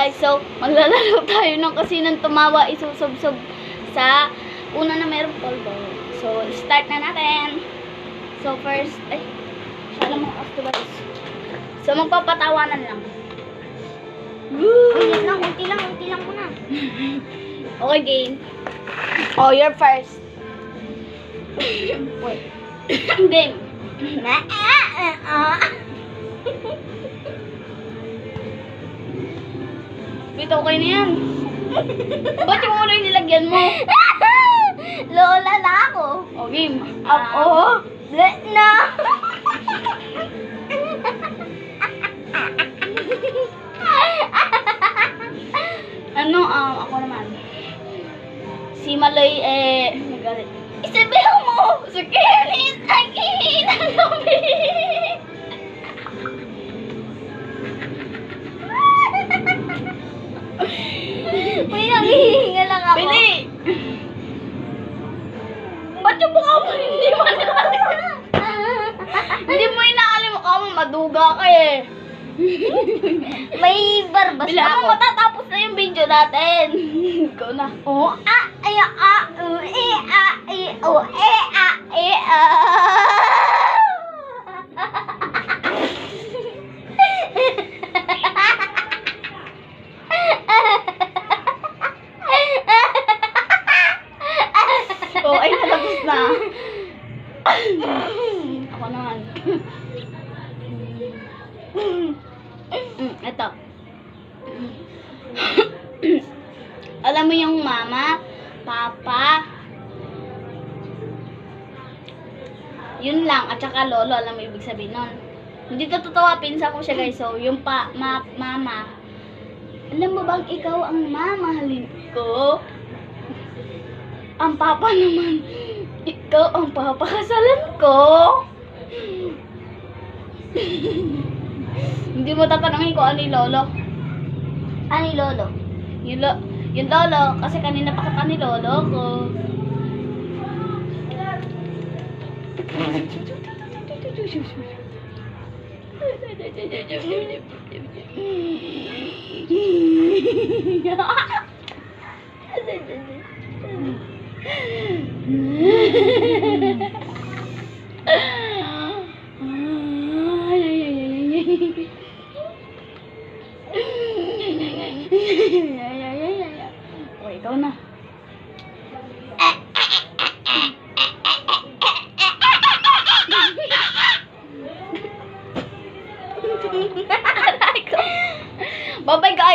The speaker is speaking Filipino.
guys, so maglalaro tayo ng kasi nang tumawa isusubsob sa una na mayroong polvo. So start na natin. So first, siya lang mga guys. So magpapatawanan lang. Wait lang, unti lang muna. Okay, game. Oh, you're first. Wait. Game. Wait, okay na yan. Ba't yung una yung nilagyan mo? Lola na ako. Oh, game. Ako? Na. Ako naman. Si Maloy, nagalit. Isabihan mo! Sukirin, akin, ang gabi. May nangihinga lang ako. Bili! Ba't yung mukha mo hindi mo inaalim? Hindi mo inaalim mukha mo, maduga ka eh. May barbas Bili na ako, ako. matatapos na yung video natin. Ikaw na. Oh, Oh, ay natapos na. Ako naman. Ito. Alam mo yung mama, papa, yun lang, at saka lolo, alam mo ibig sabihin nun. Hindi to totoo, pinsa ko siya guys. So, yung mama, alam mo bang ikaw ang mamahalin ko? Ang papa naman, ikaw ang papakasalan ko. Hindi mo tatanungin ko ano yung lolo. ano yung lolo? Yung lolo, kasi kanina pa kita ni lolo ko. O, ikaw na.